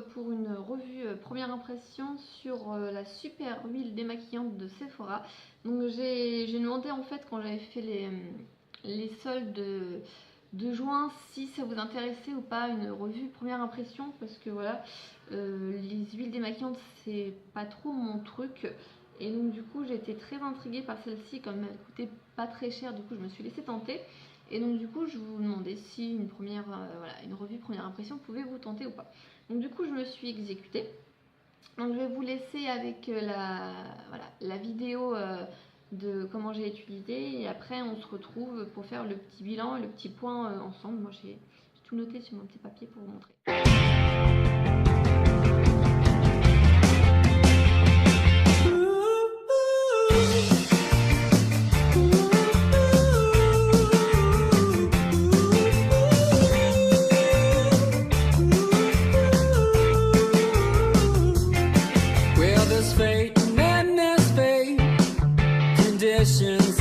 pour une revue première impression sur la super huile démaquillante de Sephora. Donc j'ai demandé en fait quand j'avais fait les soldes de juin si ça vous intéressait ou pas une revue première impression, parce que voilà, les huiles démaquillantes c'est pas trop mon truc. Et donc du coup j'ai été très intriguée par celle-ci, comme elle coûtait pas très cher, du coup je me suis laissée tenter. Et donc du coup je vous demandais si une revue première impression pouvait vous tenter ou pas. Donc du coup je me suis exécutée. Donc je vais vous laisser avec la vidéo de comment j'ai utilisé, et après on se retrouve pour faire le petit bilan et le petit point ensemble. Moi j'ai tout noté sur mon petit papier pour vous montrer.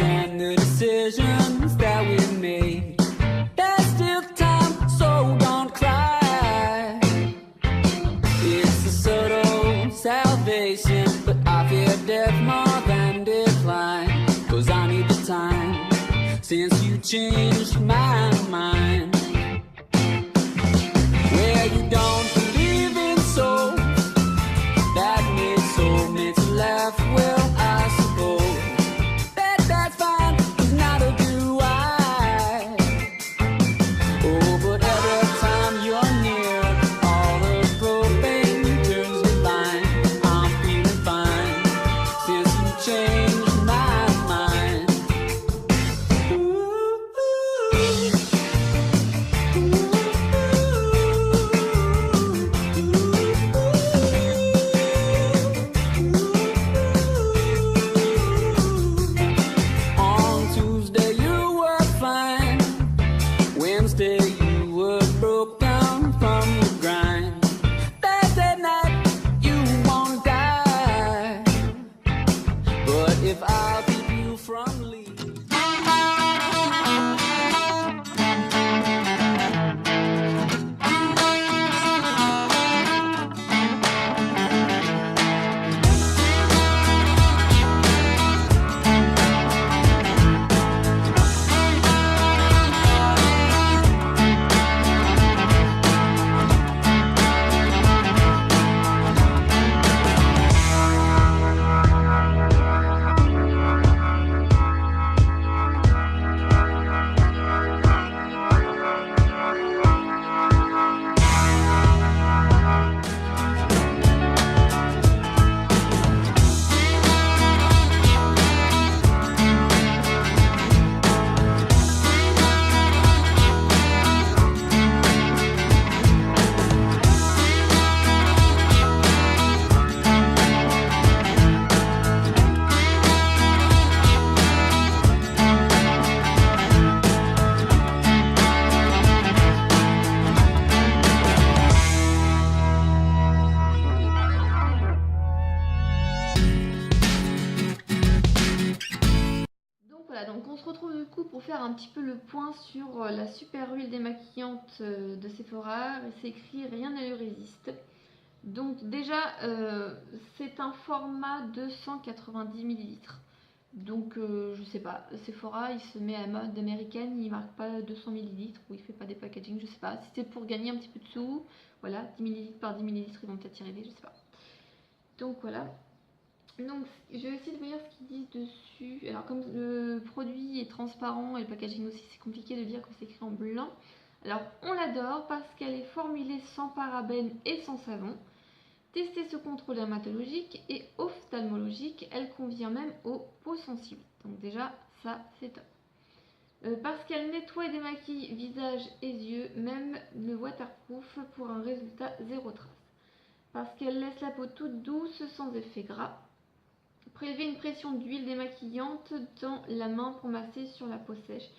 And the decisions that we made, there's still time, so don't cry. It's a subtle salvation, but I fear death more than decline, 'cause I need the time since you changed my mind. Where you don't believe in soul, that made soulmates laugh, well I suppose that's fine, 'cause neither do I. Oh, but every time you're near, all the propane turns me blind. I'm feeling fine since you changed my mind. On Tuesday you were fine, Wednesday you were broke down from the grind, Thursday night you won't die, but if I'll keep you from leaving. Donc on se retrouve du coup pour faire un petit peu le point sur la super huile démaquillante de Sephora. C'est écrit rien ne lui résiste. Donc déjà c'est un format de 190 ml. Donc je sais pas, Sephora il se met à mode américaine, il marque pas 200 ml ou il fait pas des packaging, je sais pas. Si c'est pour gagner un petit peu de sous, voilà, 10 ml par 10 ml ils vont peut-être y arriver, je sais pas. Donc voilà. Donc je vais essayer de vous lire ce qu'ils disent dessus. Alors comme le produit est transparent et le packaging aussi, c'est compliqué de lire quand c'est écrit en blanc. Alors on l'adore parce qu'elle est formulée sans parabènes et sans savon. Testée sous contrôle dermatologique et ophtalmologique, elle convient même aux peaux sensibles. Donc déjà ça c'est top. Parce qu'elle nettoie et démaquille visage et yeux, même le waterproof pour un résultat zéro trace. Parce qu'elle laisse la peau toute douce sans effet gras. Prélevez une pression d'huile démaquillante dans la main pour masser sur la peau sèche.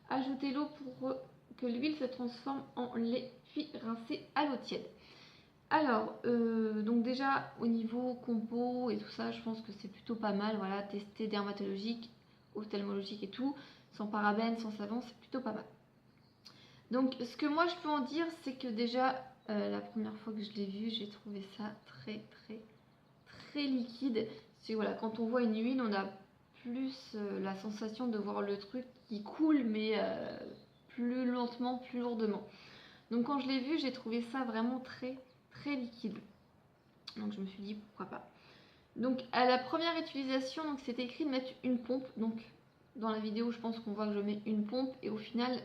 Ajoutez l'eau pour que l'huile se transforme en lait, puis rincez à l'eau tiède. Alors, donc déjà au niveau compo et tout ça, je pense que c'est plutôt pas mal. Voilà, testé dermatologique, ophtalmologique et tout, sans parabènes, sans savon, c'est plutôt pas mal. Donc ce que moi je peux en dire, c'est que déjà La première fois que je l'ai vu, j'ai trouvé ça très liquide. C'est voilà, quand on voit une huile, on a plus la sensation de voir le truc qui coule, mais plus lentement, plus lourdement. Donc quand je l'ai vu, j'ai trouvé ça vraiment très liquide. Donc je me suis dit pourquoi pas. Donc à la première utilisation, donc c'était écrit de mettre une pompe. Donc dans la vidéo, je pense qu'on voit que je mets une pompe et au final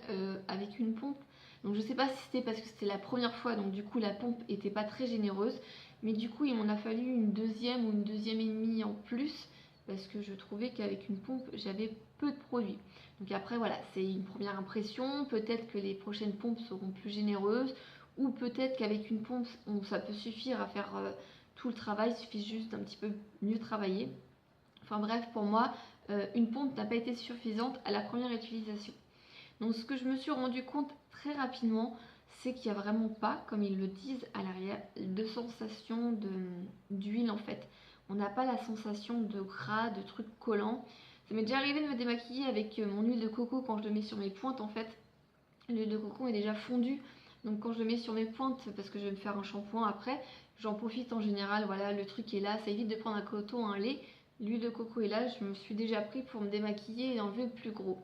avec une pompe. Donc je sais pas si c'était parce que c'était la première fois, donc du coup la pompe était pas très généreuse, mais du coup il m'en a fallu une deuxième ou une deuxième et demie en plus parce que je trouvais qu'avec une pompe j'avais peu de produits. Donc après voilà, c'est une première impression, peut-être que les prochaines pompes seront plus généreuses ou peut-être qu'avavec une pompe ça peut suffire à faire tout le travail, il suffit juste d'un petit peu mieux travailler. Enfin bref, pour moi, une pompe n'a pas été suffisante à la première utilisation. Donc ce que je me suis rendu compte très rapidement, c'est qu'il n'y a vraiment pas, comme ils le disent à l'arrière, de sensation d'huile en fait. On n'a pas la sensation de gras, de trucs collants. Ça m'est déjà arrivé de me démaquiller avec mon huile de coco quand je le mets sur mes pointes en fait. L'huile de coco est déjà fondue, donc quand je le mets sur mes pointes, parce que je vais me faire un shampoing après, j'en profite en général, voilà, le truc est là, ça évite de prendre un coton, un lait. L'huile de coco est là, je me suis déjà pris pour me démaquiller et enlever le plus gros.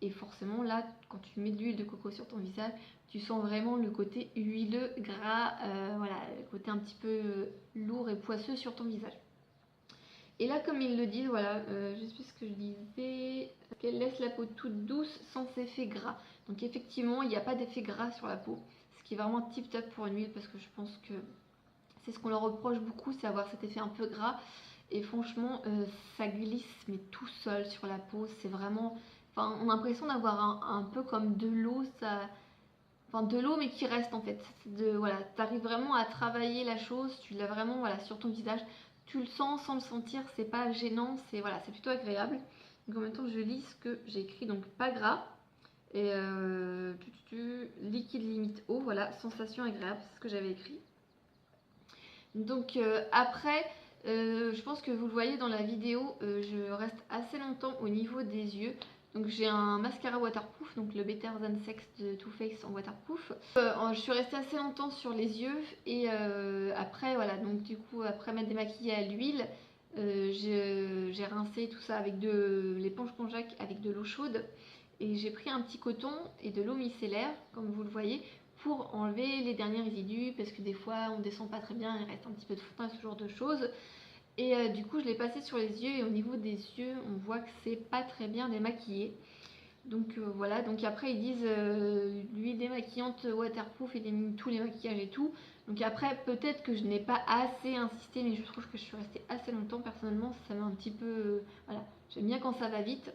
Et forcément là, quand tu mets de l'huile de coco sur ton visage, tu sens vraiment le côté huileux, gras, voilà, le côté un petit peu lourd et poisseux sur ton visage. Et là, comme ils le disent, voilà, je sais plus ce que je disais, qu'elle laisse la peau toute douce sans effet gras. Donc effectivement, il n'y a pas d'effet gras sur la peau, ce qui est vraiment tip top pour une huile parce que je pense que c'est ce qu'on leur reproche beaucoup, c'est avoir cet effet un peu gras. Et franchement, ça glisse mais tout seul sur la peau, c'est vraiment... Enfin, on a l'impression d'avoir un peu comme de l'eau, ça... Enfin, de l'eau mais qui reste en fait. Voilà, t'arrives vraiment à travailler la chose, tu l'as vraiment voilà, sur ton visage. Tu le sens sans le sentir, c'est pas gênant, c'est voilà, c'est plutôt agréable. Donc en même temps, je lis ce que j'ai écrit, donc pas gras. Et liquide limite eau, voilà, sensation agréable, c'est ce que j'avais écrit. Donc après, je pense que vous le voyez dans la vidéo, je reste assez longtemps au niveau des yeux. Donc j'ai un mascara waterproof, donc le Better Than Sex de Too Faced en waterproof. Je suis restée assez longtemps sur les yeux et après voilà, donc du coup après m'être démaquillée à l'huile, j'ai rincé tout ça avec de l'éponge konjac avec de l'eau chaude et j'ai pris un petit coton et de l'eau micellaire comme vous le voyez pour enlever les derniers résidus parce que des fois on descend pas très bien, il reste un petit peu de fond teint, ce genre de choses. Et du coup je l'ai passé sur les yeux et au niveau des yeux on voit que c'est pas très bien démaquillé. Donc voilà, donc après ils disent l'huile démaquillante waterproof, il élimine tous les maquillages et tout. Donc après peut-être que je n'ai pas assez insisté mais je trouve que je suis restée assez longtemps personnellement, ça m'a un petit peu... voilà, j'aime bien quand ça va vite.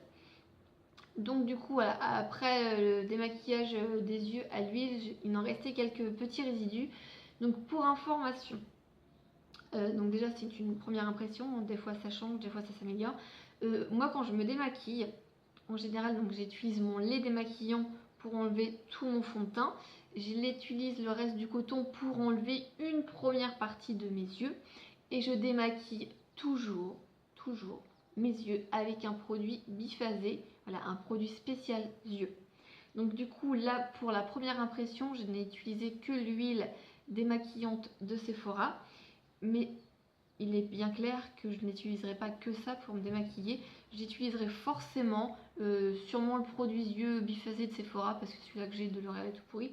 Donc du coup voilà, après le démaquillage des yeux à l'huile, il en restait quelques petits résidus. Donc pour information, donc déjà c'est une première impression, des fois ça change, des fois ça s'améliore. Moi quand je me démaquille, en général donc j'utilise mon lait démaquillant pour enlever tout mon fond de teint. J'utilise le reste du coton pour enlever une première partie de mes yeux. Et je démaquille toujours mes yeux avec un produit biphasé, voilà, un produit spécial yeux. Donc du coup là pour la première impression je n'ai utilisé que l'huile démaquillante de Sephora. Mais il est bien clair que je n'utiliserai pas que ça pour me démaquiller. J'utiliserai forcément, sûrement le produit yeux biphasé de Sephora, parce que celui-là que j'ai de L'Oréal est tout pourri.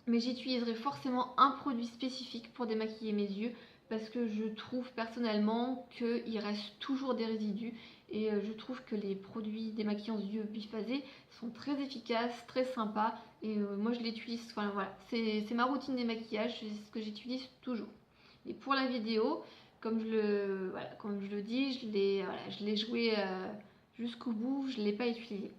Mais j'utiliserai forcément un produit spécifique pour démaquiller mes yeux, parce que je trouve personnellement qu'il reste toujours des résidus. Et je trouve que les produits démaquillants yeux biphasés sont très efficaces, très sympas. Et moi je l'utilise, enfin, voilà, c'est ma routine démaquillage, c'est ce que j'utilise toujours. Et pour la vidéo, comme je le dis, je l'ai joué jusqu'au bout, je ne l'ai pas utilisé.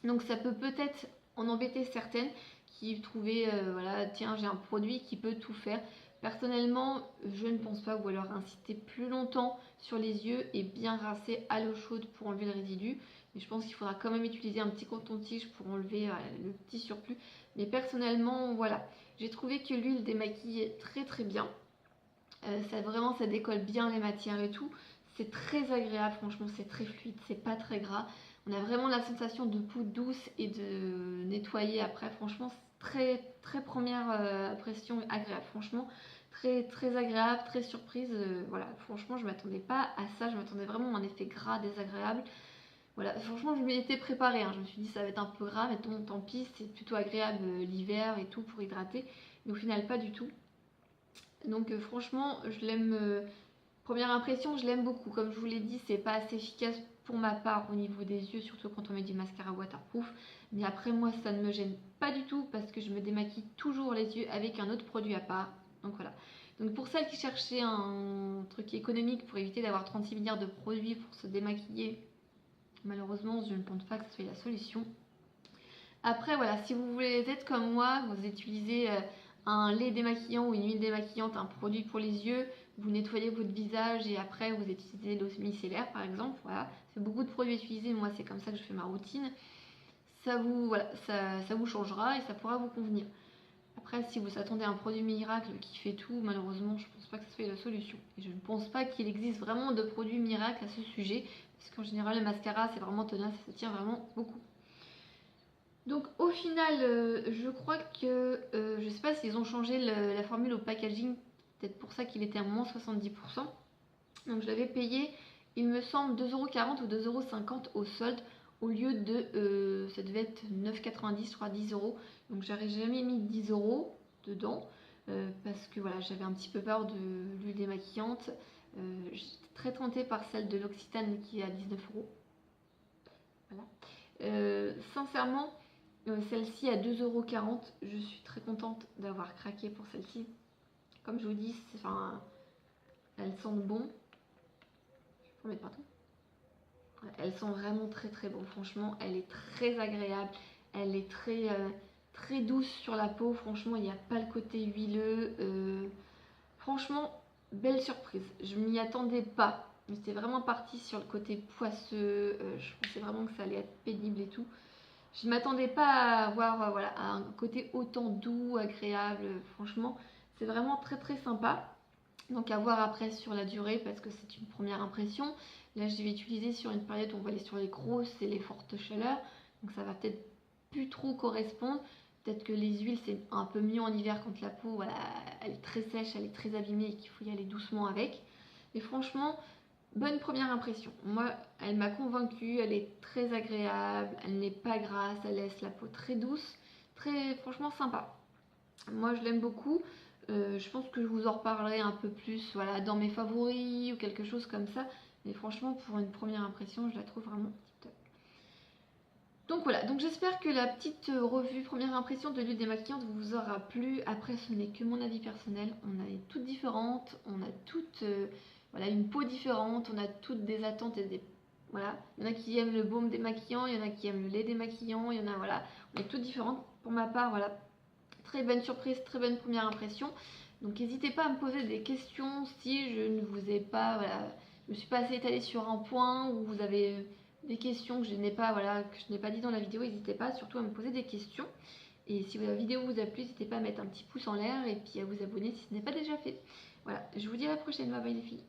Donc ça peut peut-être en embêter certaines qui trouvaient, voilà, tiens, j'ai un produit qui peut tout faire. Personnellement, je ne pense pas, ou alors insister plus longtemps sur les yeux et bien rincer à l'eau chaude pour enlever le résidu. Mais je pense qu'il faudra quand même utiliser un petit coton-tige pour enlever le petit surplus. Mais personnellement, voilà, j'ai trouvé que l'huile démaquillait très bien. Vraiment ça décolle bien les matières et tout, c'est très agréable, franchement c'est très fluide, c'est pas très gras, On a vraiment la sensation de peau douce et de nettoyer après. Franchement, très très première impression agréable. Franchement, très agréable, très surprise. Voilà, franchement, je m'attendais pas à ça. Je m'attendais vraiment à un effet gras désagréable. Voilà, franchement, je m'y étais préparée. Hein. Je me suis dit, ça va être un peu gras, mais tant pis, c'est plutôt agréable l'hiver et tout pour hydrater. Mais au final, pas du tout. Donc, franchement, je l'aime. Première impression, je l'aime beaucoup. Comme je vous l'ai dit, c'est pas assez efficace pour ma part au niveau des yeux, surtout quand on met du mascara waterproof. Mais après, moi, ça ne me gêne pas du tout parce que je me démaquille toujours les yeux avec un autre produit à part. Donc voilà. Donc pour celles qui cherchaient un truc économique pour éviter d'avoir 36 milliards de produits pour se démaquiller, malheureusement, je ne pense pas que ce soit la solution. Après, voilà, si vous voulez être comme moi, vous utilisez un lait démaquillant ou une huile démaquillante, un produit pour les yeux, vous nettoyez votre visage et après vous utilisez l'eau micellaire par exemple. Voilà, c'est beaucoup de produits utilisés, moi c'est comme ça que je fais ma routine. Ça vous changera et ça pourra vous convenir. Après, si vous attendez un produit miracle qui fait tout, malheureusement, je ne pense pas que ce soit la solution. Et je ne pense pas qu'il existe vraiment de produits miracles à ce sujet, parce qu'en général, le mascara, c'est vraiment tenace, ça tient vraiment beaucoup. Donc au final, je crois que, je sais pas s'ils ont changé la formule au packaging, peut-être pour ça qu'il était à moins 70%. Donc je l'avais payé, il me semble 2,40€ ou 2,50€ au solde, au lieu de, ça devait être 9,90€, je crois 10€. Donc j'aurais jamais mis 10€ dedans, parce que voilà, j'avais un petit peu peur de l'huile démaquillante. J'étais très tentée par celle de l'Occitane qui est à 19€. Voilà. Sincèrement, celle-ci à 2,40€, je suis très contente d'avoir craqué pour celle-ci. Comme je vous dis, elles sentent bon. Je vais mettre partout. Elles sont vraiment très bon. Franchement, elle est très agréable. Elle est très douce sur la peau. Franchement, il n'y a pas le côté huileux. Franchement, belle surprise. Je m'y attendais pas. J'étais vraiment partie sur le côté poisseux. Je pensais vraiment que ça allait être pénible et tout. Je ne m'attendais pas à avoir voilà, un côté autant doux, agréable. Franchement, c'est vraiment très sympa. Donc à voir après sur la durée parce que c'est une première impression. Là, je vais utiliser sur une période où on va aller sur les grosses et les fortes chaleurs. Donc ça va peut-être plus trop correspondre. Peut-être que les huiles, c'est un peu mieux en hiver quand la peau, voilà, elle est très sèche, elle est très abîmée et qu'il faut y aller doucement avec. Et franchement, bonne première impression. Moi, elle m'a convaincue, elle est très agréable, elle n'est pas grasse, elle laisse la peau très douce, franchement sympa. Moi, je l'aime beaucoup. Je pense que je vous en reparlerai un peu plus voilà, dans mes favoris ou quelque chose comme ça. Mais franchement, pour une première impression, je la trouve vraiment tip-top. Donc voilà, donc j'espère que la petite revue première impression de l'huile démaquillante vous aura plu. Après, ce n'est que mon avis personnel. On est toutes différentes, on a toutes... voilà, une peau différente, on a toutes des attentes et des... Voilà, il y en a qui aiment le baume démaquillant, il y en a qui aiment le lait démaquillant, il y en a, voilà, on est toutes différentes. Pour ma part, voilà, très bonne surprise, très bonne première impression. Donc n'hésitez pas à me poser des questions si je ne vous ai pas, voilà, je me suis pas assez étalée sur un point ou vous avez des questions que je n'ai pas, voilà, que je n'ai pas dit dans la vidéo, n'hésitez pas surtout à me poser des questions. Et si la vidéo vous a plu, n'hésitez pas à mettre un petit pouce en l'air et puis à vous abonner si ce n'est pas déjà fait. Voilà, je vous dis à la prochaine, bye bye les filles.